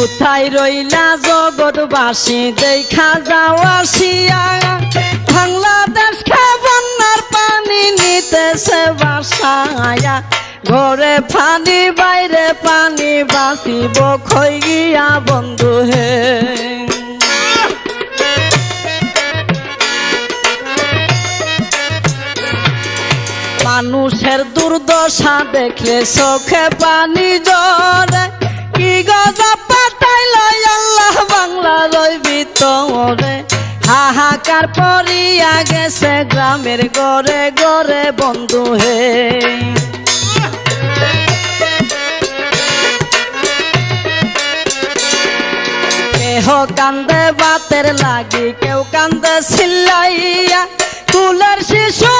কোথায় রইলা জগৎবাসী দেখা যাও আসিয়া বাংলাদেশকে বন্যার পানি নিতেছে বাসায়া ঘরে পানি বাইরে পানি বাঁচিব খই গিয়া বন্ধু হে মানুষের দুর্দশা দেখলে চোখে পানি জরে কি গজব পাঠাইল আল্লাহ বাংলার ভিতরে হাহাকার পড়িয়া গেছে গ্রামের ঘরে ঘরে বন্ধু হে কেহ কান্দে বাতের লাগি কেউ কান্দে চিল্লাইয়া কুলের শিশু